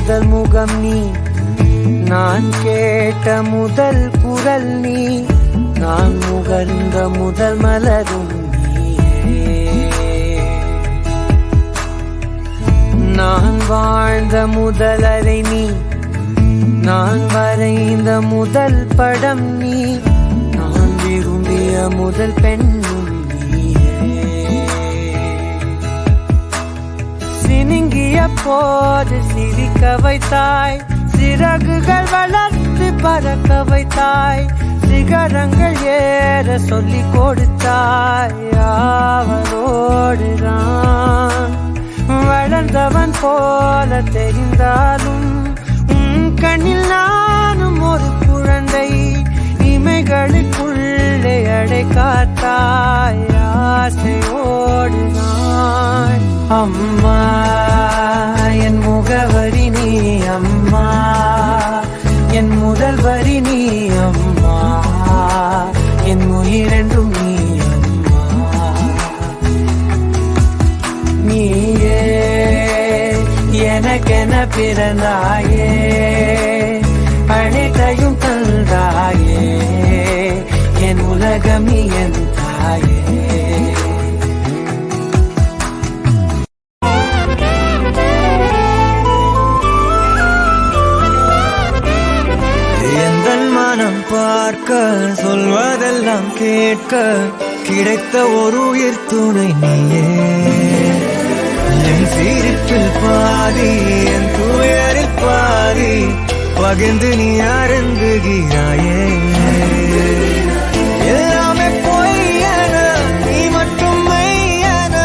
முதல் முகம் நீ, நான் கேட்ட முதல் குரல் நீ, நான் முகர்ந்த முதல் மலரும் நான் வாழ்ந்த முதலரை நீ, நான் வரைந்த முதல் படம் நீ, நான் விரும்பிய முதல் பெண்ணும் நீயே. சினுங்கிய போது சிரிக்க வைத்தாய், சிறகுகள் வளர்த்து பறக்க வைத்தாய், சிகரங்கள் ஏற சொல்லி கொடுத்தாய். அவரோடுதான் வளர்ந்தவன் போல தெரிந்தாலும் உன் கண்ணில் நானும் ஒரு குழந்தை, இமைகளுக்குள்ளே அடை காத்தாய். ஆசையோடுதான் அம்மா என் முகவரி நீ, அம்மா என் முதல் வரி நீ, அம்மா என் உயிரென்றும் நீ, அம்மா நீயே எனக்கென பிறந்தாயே, அனைத்தையும் தந்தாயே, என் உலகம் நீ என் தாயே. பார்க்க சொல்வதெல்லாம் கேட்க கிடைத்த ஒரு உயிர் துணை நீயே. என் சிரிப்பில் பாதி என் துயரில் பாதி பகிர்ந்து நீ அருந்துகிறாயே. எல்லாமே பொய்யென நீ மட்டும் மெய்யென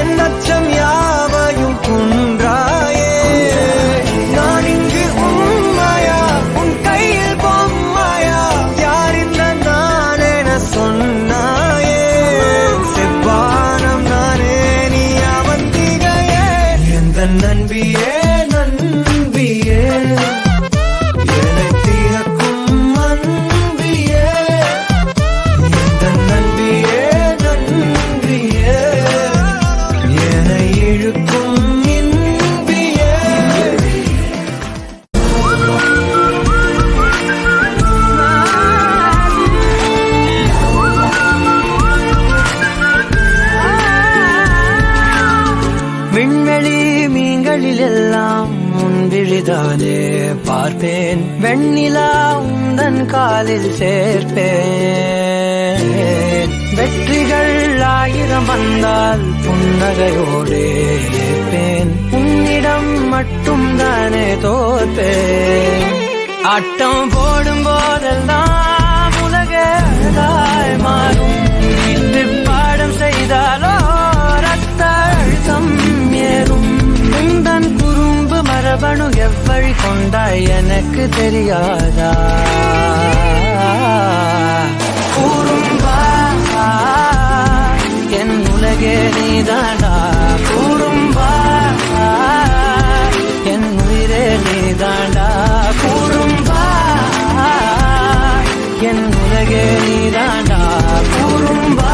என் அச்சம் யாவையும் குன்றாயே. நான் இங்கு உண்மையா உன் கையில் பொம்மையா, யார் இந்த நான் என சொன்னாயே. செவ்வானம் நானே நீ அவந்திகையே, எந்த நண்பியே நண்பியே, என்னை திறக்கும் அன்பியே, எந்த நண்பியே நண்பியே, என்னை இழுக்கும் இன்பியே. விண்வெளி மீன்களில் எல்லாம் முன்விழிதானே பார்ப்பேன், வெண்ணிலா உந்தன் காலில் சேர்ப்பேன். வெற்றிகள் 1000 வந்தால் புன்னகையோடு ஏற்பேன், உன்னிடம் மட்டும் தானே தோற்பேன். ஆட்டம் போடும் போதெல்லாம் உலக அழகாய் மாறும், இன்று பாடம் செய்தாலோ ரத்த அழுத்தம் ஏறும். உந்தன் குறும்பு மரபணு எவ்வழி கொண்டாய் எனக்கு தெரியாதா. கூறும்பா என் உலகே நீதாண்டா, கூறும்பா என் உயிரே நீதாண்டா, கூறும்பா என் உலகே நீதாண்டா, கூறும்பா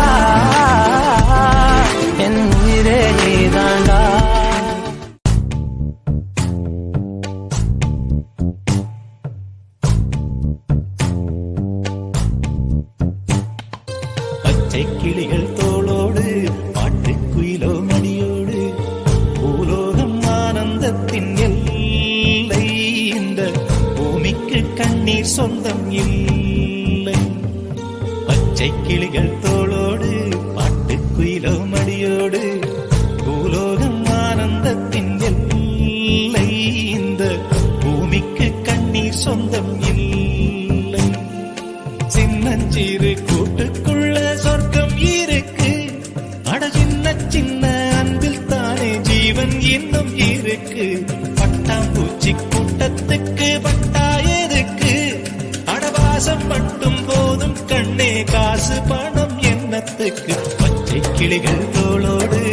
என் உயிரே நீதாண்டா. பச்சை கிளிகள் தோளோடு பாட்டுக்குயிலோ மணியோடு, பூலோகம் ஆனந்தத்தின் எல்லை, இந்த பூமிக்கு கண்ணீர் சொந்தம் இல்லை. பச்சை கிளிகள் தோளோடு பாட்டுக்குயிலோ மணியோடு, பூலோகம் ஆனந்தத்தின் எல்லை, இந்த பூமிக்கு கண்ணீர் சொந்தம் இல்லை. சின்னஞ்சிறு கூட்டுக்குள்ள சொர்க்கம் இருக்கு, அட சின்ன சின்ன அன்பில் தானே ஜீவன் இன்னும் இருக்கு. பட்டாம்பூச்சி கூட்டத்துக்கு பட்டா எதுக்கு, அடவாசம் மட்டும் போதும் கண்ணே, காசு பணம் என்னத்துக்கு. பச்சை கிளிகள் தோளோடு